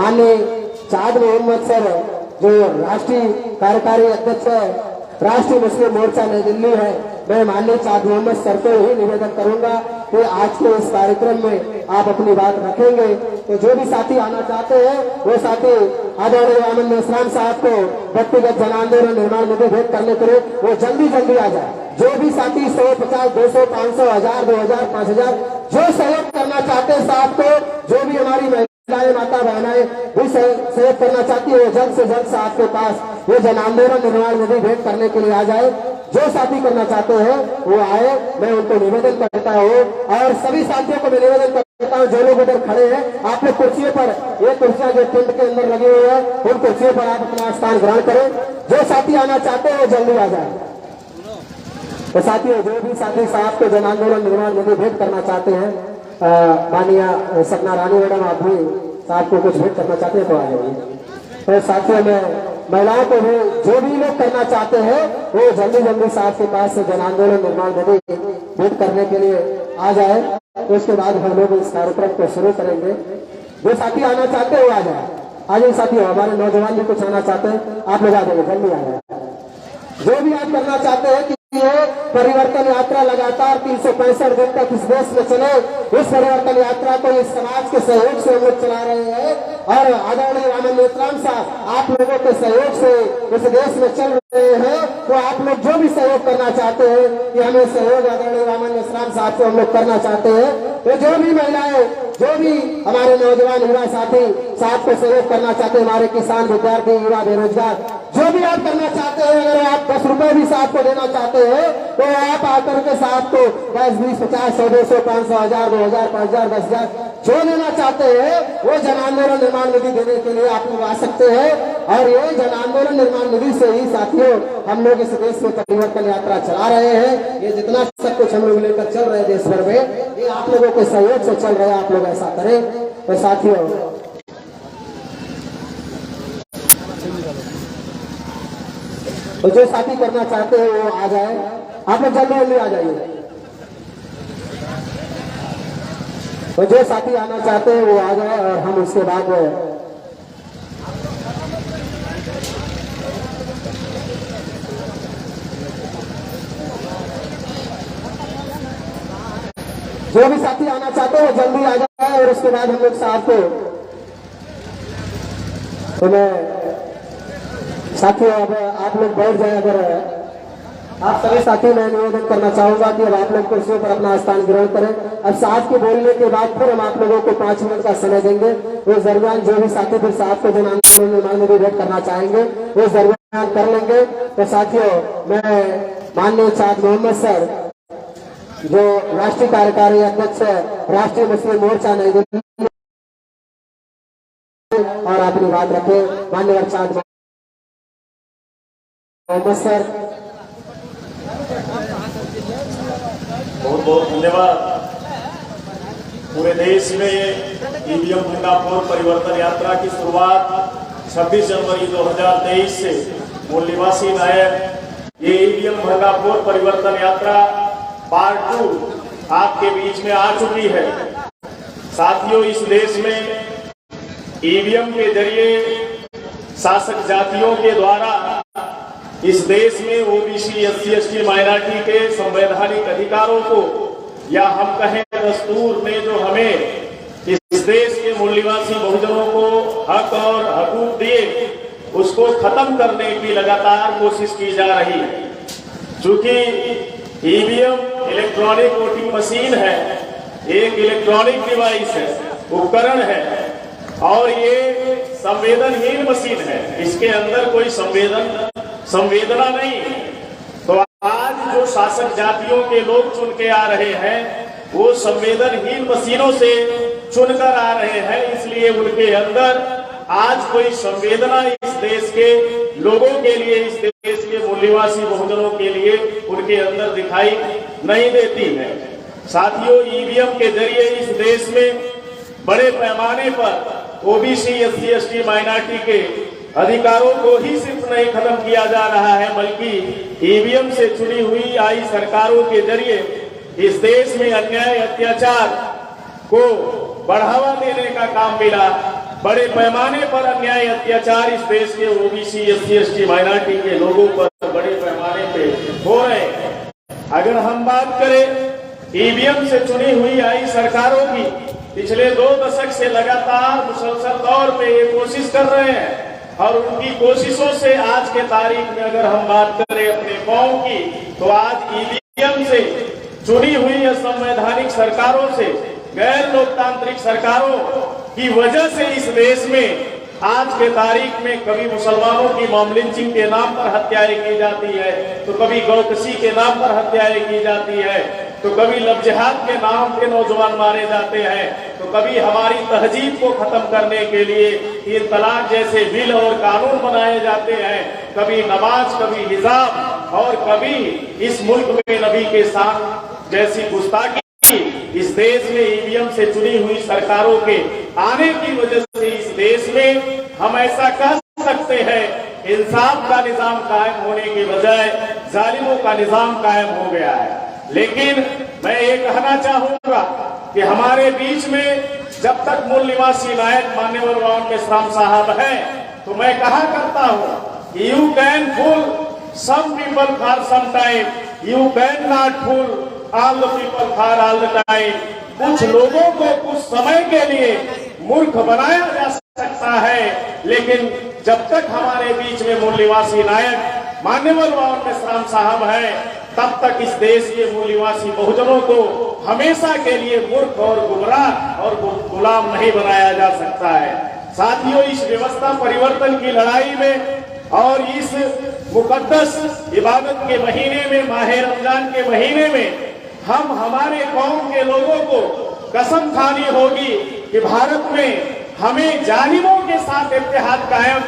माननीय चाँद मोहम्मद सर जो राष्ट्रीय कार्यकारी अध्यक्ष है राष्ट्रीय मुस्लिम मोर्चा नई दिल्ली है, मैं माननीय चाँद मोहम्मद सर को ही निवेदन करूंगा कि आज के इस कार्यक्रम में आप अपनी बात रखेंगे। तो जो भी साथी आना चाहते हैं वो साथी आदरणीय आनंद इस्लाम साहब को व्यक्तिगत जन आंदोलन निर्माण निधि भेंट करने के लिए वो जल्दी आ जाए। जो भी साथी 150, 200, 500, 1000, 2000, 5000 जो सहयोग करना चाहते हैं साहब को, जो भी हमारी महिलाएं माता बहनाएं भी सहयोग करना चाहती है वो जल्द से जल्द साहब के पास ये जन आंदोलन निर्माण निधि भेंट करने के लिए आ जाए। जो साथी करना चाहते हैं वो आए, मैं उनको निवेदन करता हूँ। और सभी साथियों को मैं निवेदन करता हूँ जो लोग उधर खड़े हैं आप लोग कुर्सियों पर, ये कुर्सियां जो टेंट के अंदर लगी हुई है उन कुर्सियों पर आप अपना स्थान ग्रहण करें। जो साथी आना चाहते हैं वो जल्दी आ जाए। तो साथियों जो भी साथी साहब को जन आंदोलन निर्माण निधि भेंट करना चाहते हैं, माननीय सपना रानी मैडम आप भी साहब को कुछ भेंट करना चाहते हैं तो आ जाइए। तो साथियों में महिलाओं को भी जो भी लोग करना चाहते हैं वो जल्दी साहब के पास जन आंदोलन निर्माण निधि भेंट करने के लिए आ जाए। तो उसके बाद हम लोग इस कार्यक्रम को शुरू करेंगे। जो साथी आना चाहते हैं वो आ जाए। आज साथियों हमारे नौजवान भी कुछ आना चाहते हैं, आप लोग आ जाइए, जल्दी आ जाए। जो भी आप करना चाहते हैं कि ये परिवर्तन यात्रा लगातार 365 दिन तक इस देश में चले, इस परिवर्तन यात्रा को इस समाज के सहयोग से हम लोग चला रहे हैं और आदरणीय आनंद इस्लाम साहब आप लोगों के सहयोग से इस देश में चल रहे हैं। तो आप लोग जो भी सहयोग करना चाहते हैं कि हमें सहयोग आदरणीय आनंद इस्लाम साहब से हम लोग करना चाहते हैं, तो जो भी महिलाएं, जो भी हमारे नौजवान युवा साथी साहब को सहयोग करना चाहते हैं, हमारे किसान, विद्यार्थी, युवा, बेरोजगार, जो भी आप करना चाहते हैं, अगर आप 10 रुपए भी साहब को देना चाहते हैं तो आप आकर के साहब को 10, 20, 50, 100, 200, 500, 1000, 2000, 5000, 10,000 जो देना चाहते हैं वो जन आंदोलन निर्माण निधि देने के लिए आप लोग आ सकते हैं। और ये जन आंदोलन निर्माण निधि से ही साथियों हम लोग इस देश में परिवर्तन यात्रा चला रहे हैं। ये जितना सब कुछ हम लोग लेकर चल रहे हैं देश भर में, ये आप लोगों के सहयोग से चल रहे हैं। आप लोग ऐसा करें। तो साथियों तो जो साथी करना चाहते हैं वो आ जाए। आप लोग जल्दी आ जाइए। तो जो साथी आना चाहते हैं वो आ जाए और हम उसके बाद जो भी साथी आना चाहते हैं वो जल्दी आ जाए और उसके बाद हम लोग साहब को तो मैं साथियों अब आप लोग बैठ जाए। अगर आप सभी साथी मैं निवेदन करना चाहूंगा कि अब आप लोग कुर्सियों पर अपना स्थान ग्रहण करें। अब साहब के बोलने के बाद फिर हम आप लोगों को 5 मिनट का समय देंगे। उस दरमियान जो भी साथी फिर साहब को जन आंदोलन निर्माण निधि भेंट करना चाहेंगे उस दरमियान कर लेंगे। तो साथियों मैं माननीय चाँद मोहम्मद सर जो राष्ट्रीय कार्यकारी अध्यक्ष है राष्ट्रीय मुस्लिम मोर्चा नई दिल्ली और अपनी बात रखे माननीय चाँद मोहम्मद सर। बहुत बहुत धन्यवाद। पूरे देश में ईवीएम भंडाफोड़ परिवर्तन यात्रा की शुरुआत 26 जनवरी 2023 से मूल निवासी नायक ये ईवीएम भंडाफोड़ परिवर्तन यात्रा पार्ट 2 आपके बीच में आ चुकी है। साथियों इस देश में ईवीएम के जरिए शासक जातियों के द्वारा इस देश में ओबीसी, एससी, एसटी, माइनॉरिटी के संवैधानिक अधिकारों को या हम कहें दस्तूर ने जो हमें इस देश के मूल निवासी बहुजनों को हक और हकूक दिए उसको खत्म करने की लगातार कोशिश की जा रही है। चूंकि ईवीएम इलेक्ट्रॉनिक वोटिंग मशीन है, एक इलेक्ट्रॉनिक डिवाइस है, उपकरण है और ये संवेदनहीन मशीन है, इसके अंदर कोई संवेदना नहीं। तो आज जो शासक जातियों के लोग चुन के आ रहे हैं वो संवेदनहीन मशीनों से चुनकर आ रहे हैं, इसलिए उनके अंदर आज कोई संवेदना इस देश के लोगों के लिए, इस देश के मूल निवासी बहुजनों के लिए उनके अंदर दिखाई नहीं देती है। साथियों ईवीएम के जरिए इस देश में बड़े पैमाने पर ओबीसी, एससी, एसटी, माइनॉरिटी के अधिकारों को ही सिर्फ नहीं खत्म किया जा रहा है बल्कि ईवीएम से चुनी हुई आई सरकारों के जरिए इस देश में अन्याय, अत्याचार को बढ़ावा देने का काम मिला। बड़े पैमाने पर अन्याय अत्याचार इस देश के ओबीसी एससी एसटी माइनॉरिटी के लोगों पर बड़े पैमाने पे हो रहे हैं। अगर हम बात करें ईवीएम से चुनी हुई आई सरकारों की, पिछले 2 दशक से लगातार मुसलसल तौर पे ये कोशिश कर रहे हैं और उनकी कोशिशों से आज के तारीख में अगर हम बात करें अपने कौम की, तो आज ईवीएम से चुनी हुई असंवैधानिक सरकारों से, गैर लोकतांत्रिक सरकारों की वजह से इस देश में आज के तारीख में कभी मुसलमानों की मॉब लिंचिंग के नाम पर हत्याएं की जाती है, तो कभी गौकशी के नाम पर हत्याएं की जाती है, तो कभी लव जिहाद के नाम पे नौजवान मारे जाते हैं, तो कभी हमारी तहजीब को खत्म करने के लिए 3 तलाक जैसे बिल और कानून बनाए जाते हैं, कभी नमाज, कभी हिजाब और कभी इस मुल्क में नबी के साथ जैसी गुस्ताखी। इस देश में ईवीएम से चुनी हुई सरकारों के आने की वजह से इस देश में हम ऐसा कह सकते हैं, इंसाफ का निजाम कायम होने के बजाय जालिमों का निजाम कायम हो गया है। लेकिन मैं ये कहना चाहूंगा कि हमारे बीच में जब तक मूल निवासी नायक मान्यवर राव मेश्राम साहब हैं, तो मैं कहा करता हूं, you can fool some people for some time, you can not fool all the people for all the time. कुछ लोगों को कुछ समय के लिए मूर्ख बनाया जा सकता है, लेकिन जब तक हमारे बीच में मूल निवासी नायक मान्यवर राव मेश्राम साहब हैं, तब तक इस देश के मूल निवासी बहुजनों को हमेशा के लिए मूर्ख और गुमराह और गुलाम नहीं बनाया जा सकता है। साथियों, इस व्यवस्था परिवर्तन की लड़ाई में और इस मुकद्दस इबादत के महीने में, माह रमजान के महीने में, हम हमारे कौम के लोगों को कसम खानी होगी कि भारत में हमें जालिमों के साथ इत्तेहाद कायम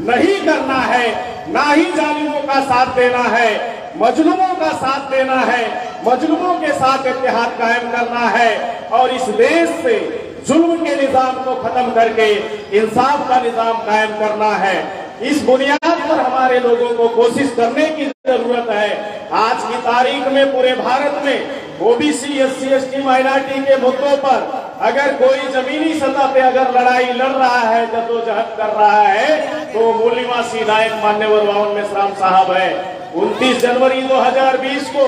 नहीं करना है, ना ही जालिमों का साथ देना है, मजलूमों का साथ देना है, मजलूमों के साथ इत्तेहाद कायम करना है और इस देश से जुल्म के निजाम को खत्म करके इंसाफ का निजाम कायम करना है। इस बुनियाद पर हमारे लोगों को कोशिश करने की जरूरत है। आज की तारीख में पूरे भारत में ओबीसी एससी एसटी माइनॉरिटी के मुद्दों पर अगर कोई जमीनी सतह पे अगर लड़ाई लड़ रहा है, जद्दोजहद कर रहा है, तो मूल निवासी नायक मान्यवर राव मेश्राम साहब है। 29 जनवरी 2020 को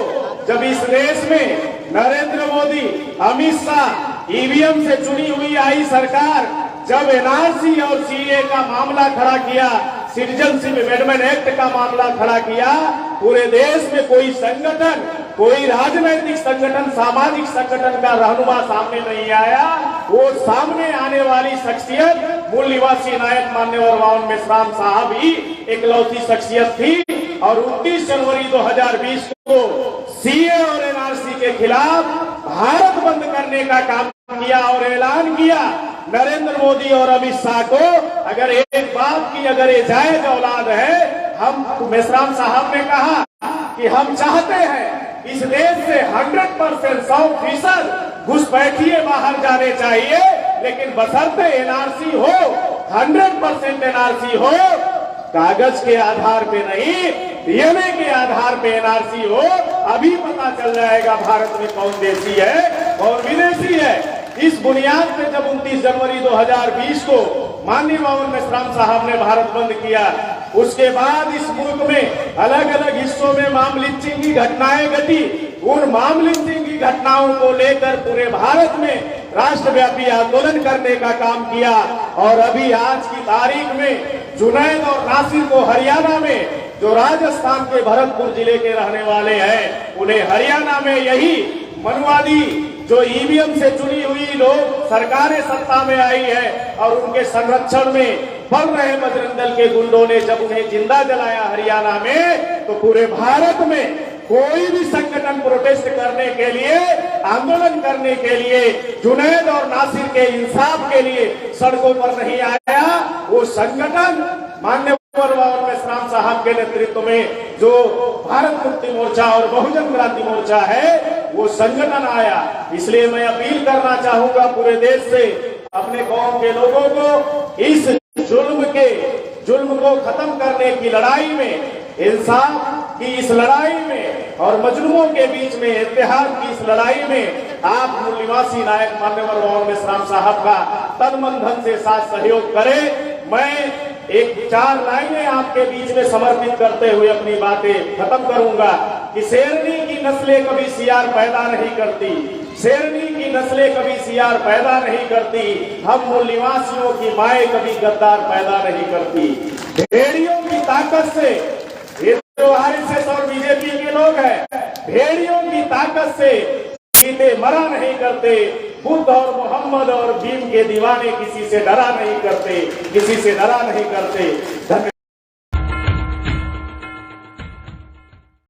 जब इस देश में नरेंद्र मोदी, अमित शाह, ईवीएम से चुनी हुई आई सरकार जब एनआरसी और सीए का मामला खड़ा किया, सिटीजनशिप अमेंडमेंट एक्ट का मामला खड़ा किया, पूरे देश में कोई संगठन, कोई राजनैतिक संगठन, सामाजिक संगठन का रहनुमा सामने नहीं आया। वो सामने आने वाली शख्सियत मूल निवासी नायक मान्यवर राव मेश्राम साहब ही इकलौती शख्सियत थी और 29 जनवरी 2020 को सीए और एनआरसी के खिलाफ भारत बंद करने का काम किया और ऐलान किया। नरेंद्र मोदी और अमित शाह को अगर एक बात की अगर ये जायज औलाद है, हम मेश्राम साहब ने कहा कि हम चाहते हैं इस देश से 100% 100% घुसपैठिए बाहर जाने चाहिए, लेकिन बशर्ते एनआरसी हो, 100% एनआरसी हो, कागज के आधार पे नहीं, डीएनए के आधार पे एनआरसी हो। अभी पता चल जाएगा भारत में कौन देशी है और विदेशी है। इस बुनियाद पे जब 29 जनवरी 2020 को माननीय राव मेश्राम साहब ने भारत बंद किया, उसके बाद इस मुल्क में अलग अलग हिस्सों में मॉब लिंचिंग की घटनाएं घटी। उन मॉब लिंचिंग की घटनाओं को लेकर पूरे भारत में राष्ट्रव्यापी आंदोलन करने का काम किया और अभी आज की तारीख में जुनैद और नासिर को हरियाणा में, जो राजस्थान के भरतपुर जिले के रहने वाले हैं, उन्हें हरियाणा में यही मनवादी जो ईवीएम से चुनी हुई लोग सरकारें सत्ता में आई है और उनके संरक्षण में पल रहे बजरंग दल के गुंडों ने जब उन्हें जिंदा जलाया हरियाणा में, तो पूरे भारत में कोई भी संगठन प्रोटेस्ट करने के लिए, आंदोलन करने के लिए, जुनैद और नासिर के इंसाफ के लिए सड़कों पर नहीं आया। वो संगठन माननीय राव मेश्राम साहब के नेतृत्व में जो भारत मुक्ति मोर्चा और बहुजन क्रांति मोर्चा है, वो संगठन आया। इसलिए मैं अपील करना चाहूंगा पूरे देश से, अपने कौम के लोगों को इस जुल्म को खत्म करने की लड़ाई में, इंसाफ कि इस लड़ाई में और मजलूमों के बीच में इत्तेहाद की इस लड़ाई में आप मूल नायक मान्यवर मोहम्मद मेश्राम साहब का तन मन धन से साथ सहयोग करें। मैं एक 4 लाइनें आपके बीच में समर्पित करते हुए अपनी बातें खत्म करूंगा कि शेरनी की नस्लें कभी सियार पैदा नहीं करती, शेरनी की नस्लें कभी सियार पैदा नहीं करती, हम मूल निवासियों की माएं कभी गद्दार पैदा नहीं करती। भेड़ियों की ताकत से, ये जो आरएसएस और बीजेपी के लोग हैं, भेड़ियों की ताकत से चीते मरा नहीं करते। बुद्ध और मोहम्मद और भीम के दीवाने किसी से डरा नहीं करते, किसी से डरा नहीं करते। धन्यवाद।